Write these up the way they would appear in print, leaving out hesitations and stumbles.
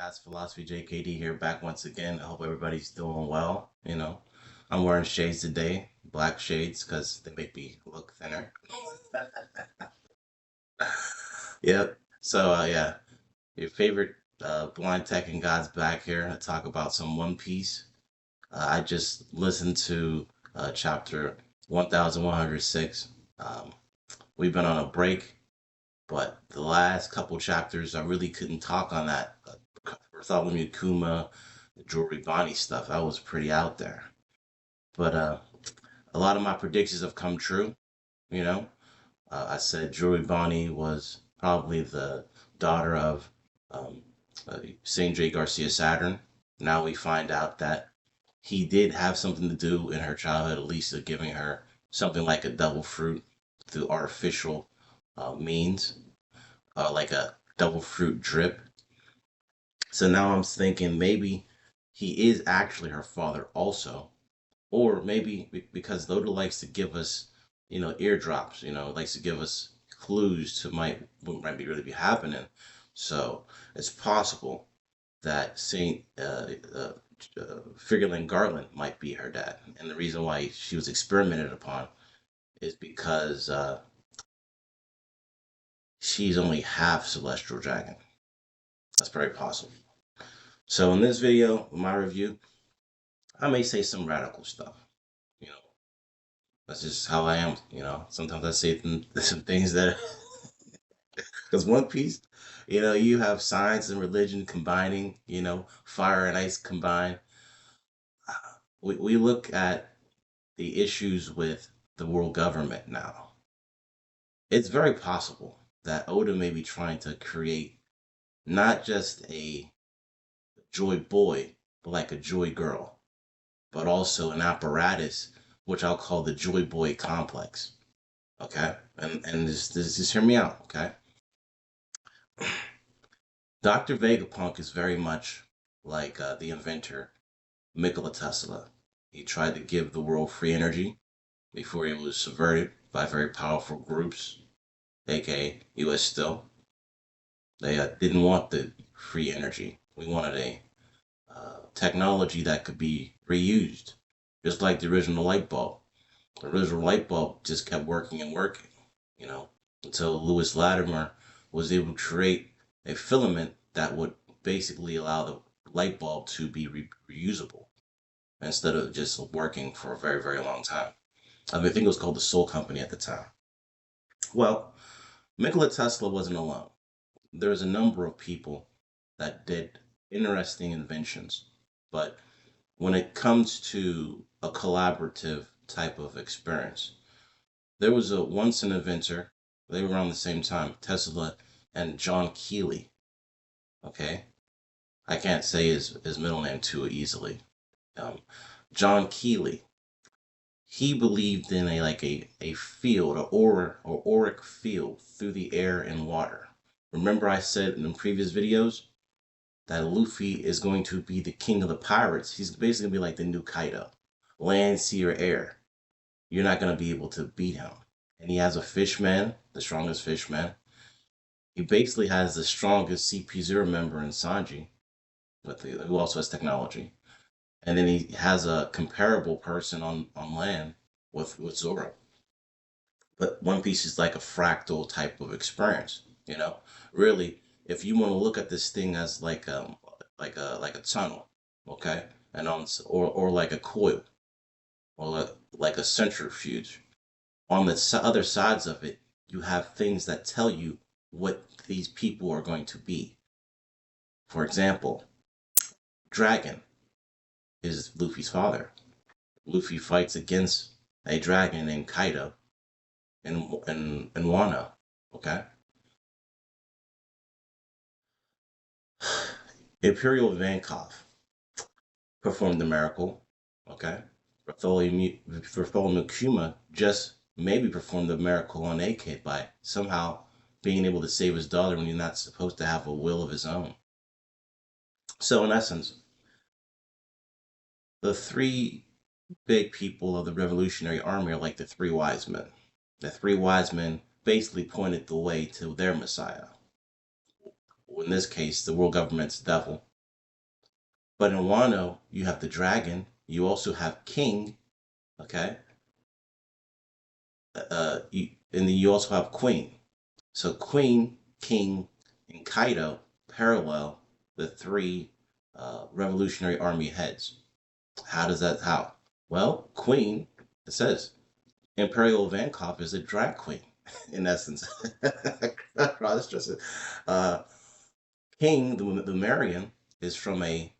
God's Philosophy JKD here, back once again. I hope everybody's doing well. I'm wearing shades today, black shades, because they make me look thinner. Yep. So, your favorite blind tech and God's back here to talk about some One Piece. I just listened to chapter 1106. Um, we've been on a break, but the last couple chapters, I really couldn't talk on that. Bartholomew Kuma, the Jewelry Bonnie stuff, that was pretty out there. But a lot of my predictions have come true. You know, I said Jewelry Bonnie was probably the daughter of um, St. J. Garcia Saturn. Now we find out that he did have something to do in her childhood, at least of giving her something like a double fruit through artificial means, like a double fruit drip. So now I'm thinking maybe he is actually her father also, or maybe because Loda likes to give us, eardrops, likes to give us clues to what might be really be happening. So it's possible that Saint Figurling Garland might be her dad, and the reason why she was experimented upon is because she's only half celestial dragon. That's very possible. So in this video, my review, I may say some radical stuff. You know, that's just how I am. Sometimes I say some things that, because One Piece, you have science and religion combining. Fire and ice combine. We look at the issues with the world government now. It's very possible that Oda may be trying to create not just a joy boy, but like a joy girl, but also an apparatus, which I'll call the Joy Boy complex. Okay, and just hear me out. Okay, Dr. Vegapunk is very much like the inventor Nikola Tesla. He tried to give the world free energy before it was subverted by very powerful groups, aka U.S. Steel. They didn't want the free energy. We wanted a technology that could be reused, just like the original light bulb. The original light bulb just kept working and working, you know, until Lewis Latimer was able to create a filament that would basically allow the light bulb to be reusable instead of just working for a very, very long time. I think it was called the Soul Company at the time. Well, Nikola Tesla wasn't alone. There's a number of people that did interesting inventions, but when it comes to a collaborative type of experience, there was once an inventor. They were around the same time, Tesla and John Keeley. Okay, I can't say his middle name too easily. Um, John Keeley. He believed in a field, or auric field through the air and water. Remember, I said in the previous videos that Luffy is going to be the king of the pirates. He's basically gonna be like the new Kaido, land, sea, or air. You're not gonna be able to beat him. And he has a fishman, the strongest fishman. He basically has the strongest CP0 member in Sanji, who also has technology. And then he has a comparable person on land with Zoro. But One Piece is like a fractal type of experience, Really, if you want to look at this thing as like a tunnel, okay? And or like a coil, or like a centrifuge. On the other sides of it, you have things that tell you what these people are going to be. For example, Dragon is Luffy's father. Luffy fights against a dragon named Kaido in Wano. Okay. Imperial Vankov performed the miracle. Okay. Bartholomew Kuma just maybe performed the miracle on AK by somehow being able to save his daughter when he's not supposed to have a will of his own. So, in essence, the three big people of the Revolutionary Army are like the three wise men. The three wise men basically pointed the way to their Messiah. In this case, the world government's devil, But in Wano, you have the dragon. You also have king. Okay. And then you also have queen. So queen, king, and Kaido parallel the three Revolutionary Army heads. How does that? How? Well, queen. It says Imperial Vankov is a drag queen, in essence. Rather stressing. Uh, King, the Marian, is from a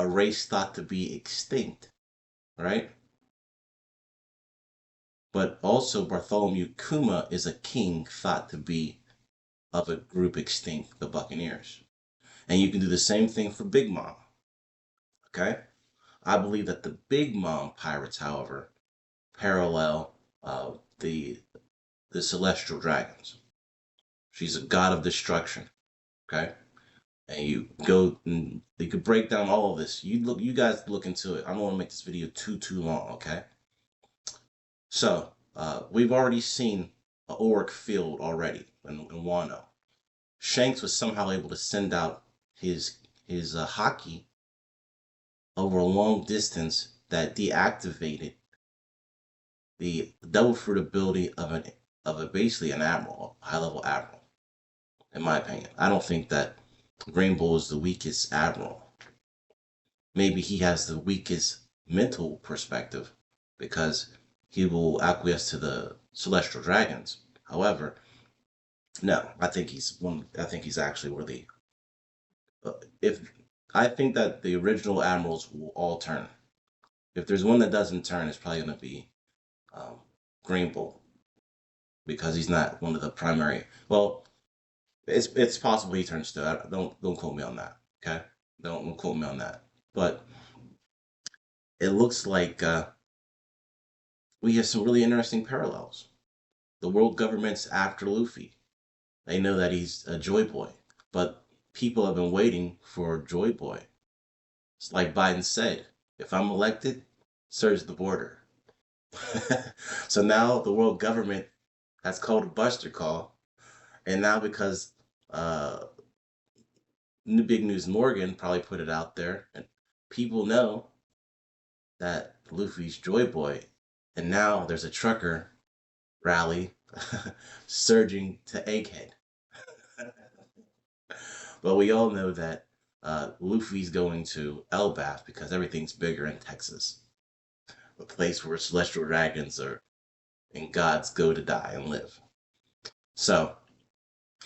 race thought to be extinct, right? But also Bartholomew Kuma is a king thought to be of a group extinct, the Buccaneers. And you can do the same thing for Big Mom, okay? I believe that the Big Mom pirates, however, parallel the celestial dragons. She's a god of destruction, okay? And you could break down all of this. You guys look into it. I don't want to make this video too long, okay? So we've already seen an auric field already in Wano. Shanks was somehow able to send out his hockey over a long distance that deactivated the double fruit ability of a basically an admiral, a high level admiral. In my opinion, I don't think that Green Bull is the weakest admiral. Maybe he has the weakest mental perspective because he will acquiesce to the celestial dragons. However, no, I think he's one. I think he's actually worthy. If I think that the original admirals will all turn. If there's one that doesn't turn, it's probably going to be um, Green Bull because he's not one of the primary. Well, it's possible he turns too. Don't quote me on that. Okay, don't quote me on that. But it looks like we have some really interesting parallels. The world government's after Luffy. They know that he's a Joy Boy, but people have been waiting for Joy Boy. It's like Biden said, if I'm elected, surge the border. So now the world government has called a buster call, and now because uh, Big News Morgan probably put it out there, and people know that Luffy's Joy Boy, and now there's a trucker rally surging to Egghead. But we all know that Luffy's going to Elbaf because everything's bigger in Texas, a place where celestial dragons are and gods go to die and live. So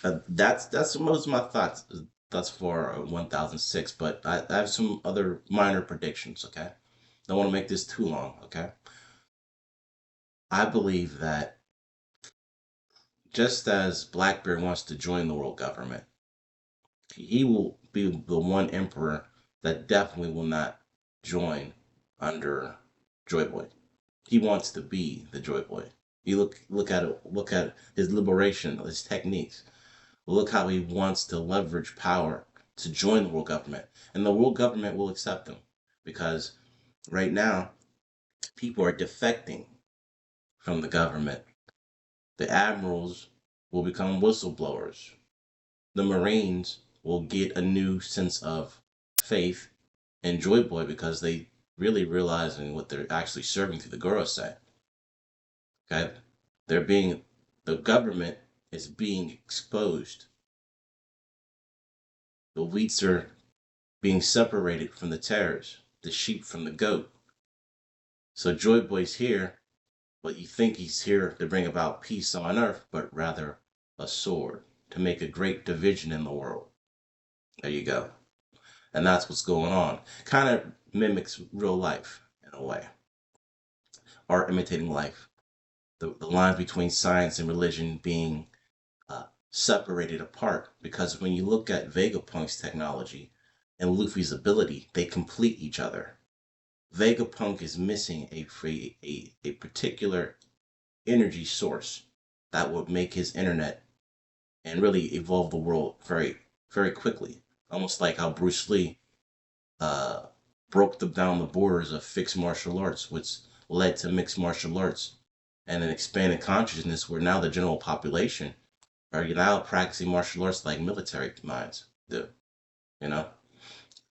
that's most of my thoughts thus far on 1006. But I have some other minor predictions. Okay, don't want to make this too long. Okay, I believe that just as Blackbeard wants to join the world government, he will be the one emperor that definitely will not join under Joy Boy. He wants to be the Joy Boy. You look at his liberation, his techniques. Look how he wants to leverage power to join the world government, and the world government will accept him because right now people are defecting from the government. The admirals will become whistleblowers. The Marines will get a new sense of faith in Joy Boy because they really realizing what they're actually serving through the Gorosei. Okay, the government is being exposed. The wheats are being separated from the tares, the sheep from the goat. So Joy Boy's here, but you think he's here to bring about peace on earth, but rather a sword to make a great division in the world. There you go. And that's what's going on. Kind of mimics real life in a way. Art imitating life. The lines between science and religion being separated apart because when you look at Vegapunk's technology and Luffy's ability, they complete each other. Vegapunk is missing a particular energy source that would make his internet and really evolve the world very quickly. Almost like how Bruce Lee uh, broke down the borders of fixed martial arts, which led to mixed martial arts and an expanded consciousness where now the general population are now practicing martial arts like military minds do, you know?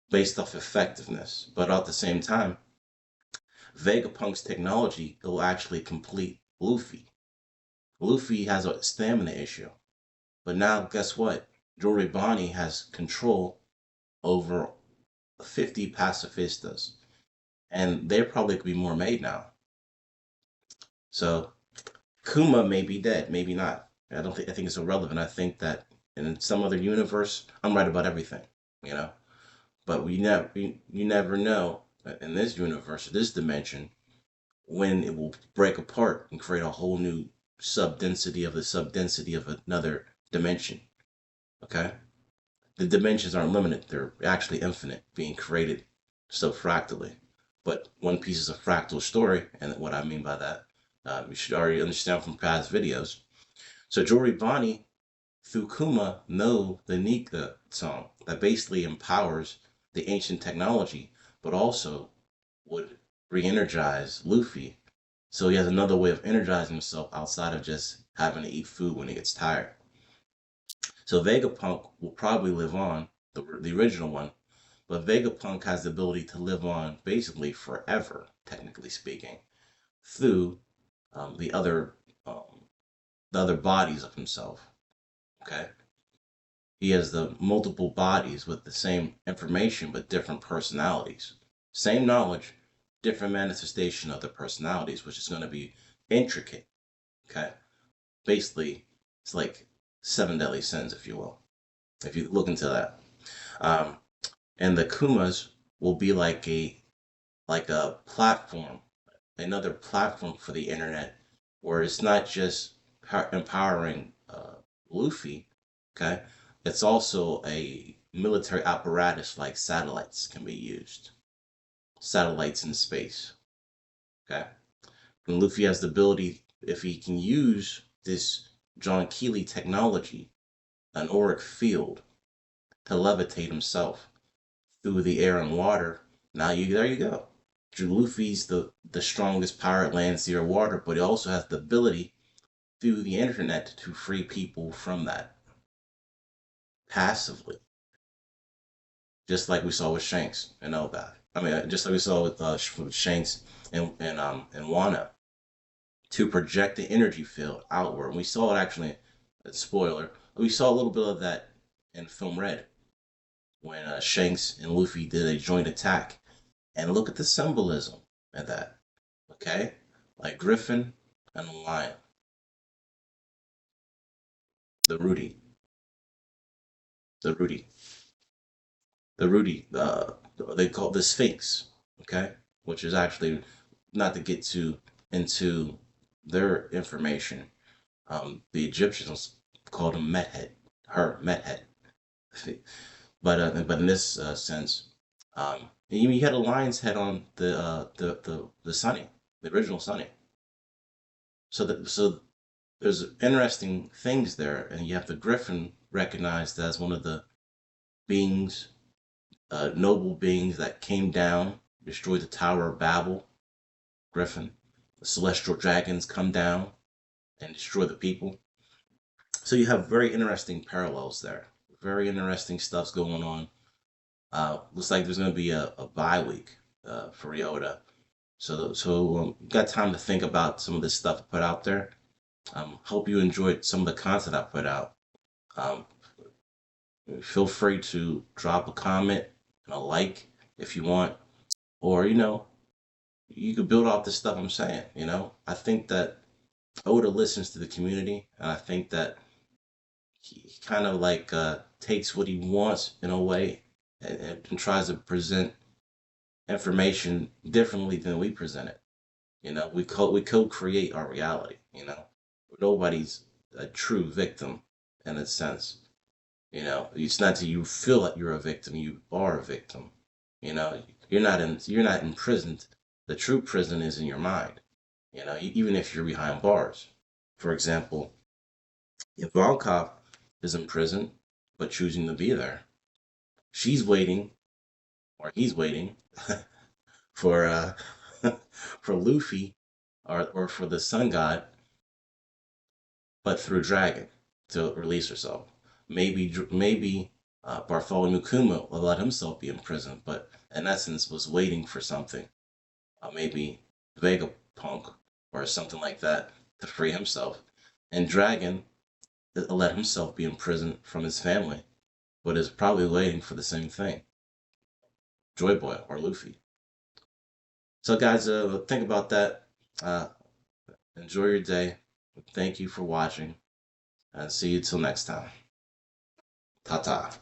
based off effectiveness. But at the same time, Vegapunk's technology will actually complete Luffy. Luffy has a stamina issue. But now, guess what? Joribani has control over 50 pacifistas, and there probably could be more made now. So Kuma may be dead, maybe not. I don't think I think it's irrelevant. I think that in some other universe, I'm right about everything, you know. But you never know in this universe, this dimension, when it will break apart and create a whole new subdensity of the subdensity of another dimension. Okay, the dimensions aren't limited; they're actually infinite, being created subfractally. But one piece is a fractal story, and what I mean by that, you should already understand from past videos. So Joribani through Kuma know the Nika song that basically empowers the ancient technology, but also would re-energize Luffy. So he has another way of energizing himself outside of just having to eat food when he gets tired. So Vegapunk will probably live on, the original one, but Vegapunk has the ability to live on basically forever, technically speaking, through um, the other um, the other bodies of himself. Okay, he has the multiple bodies with the same information but different personalities. Same knowledge, different manifestation of the personalities, which is going to be intricate. Okay, basically, it's like seven deadly sins, if you will, if you look into that. Um, and the Kumas will be like a platform, another platform for the internet, where it's not just empowering Luffy, okay? It's also a military apparatus like satellites can be used. Satellites in space, okay? And Luffy has the ability, if he can use this John Keely technology, an auric field, to levitate himself through the air and water. Now you there you go. Luffy's the strongest pirate lands the water, but he also has the ability through the internet to free people from that passively, just like we saw with Shanks and Elbaf. I mean, just like we saw with Shanks and Wano, to project the energy field outward. And we saw it actually. Spoiler: we saw a little bit of that in Film Red when Shanks and Luffy did a joint attack. And look at the symbolism in that. Okay, like Griffin and Lion, the Rudy, the Rudy, the Rudy. They call the Sphinx. Okay, which is actually not to get too into their information. The Egyptians called him Methead, her Methead. But in this sense, you had a lion's head on the Sunny, the original Sunny. So there's interesting things there, and you have the Griffin recognized as one of the beings, noble beings that came down, destroyed the Tower of Babel. Griffin, the celestial dragons come down and destroy the people. So you have very interesting parallels there. Very interesting stuff's going on. Looks like there's going to be a bye week for Ryota. So got time to think about some of this stuff I put out there. Hope you enjoyed some of the content I put out. Um, Feel free to drop a comment and a like if you want, or you could build off the stuff I'm saying. I think that Oda listens to the community, and I think that he kind of like takes what he wants in a way and tries to present information differently than we present it. We co-create our reality. Nobody's a true victim in a sense. It's not that you feel like you're a victim; you are a victim. You're not imprisoned. The true prison is in your mind. Even if you're behind bars. For example, if Volkov is in prison but choosing to be there, she's waiting or he's waiting for for Luffy or for the Sun God, but through Dragon to release herself. Maybe Bartholomew Kuma let himself be imprisoned, but in essence was waiting for something, maybe Vegapunk or something like that, to free himself. And Dragon let himself be imprisoned from his family, but is probably waiting for the same thing, Joy Boy or Luffy. So, guys, think about that. Uh, enjoy your day. Thank you for watching, and see you till next time. Ta ta.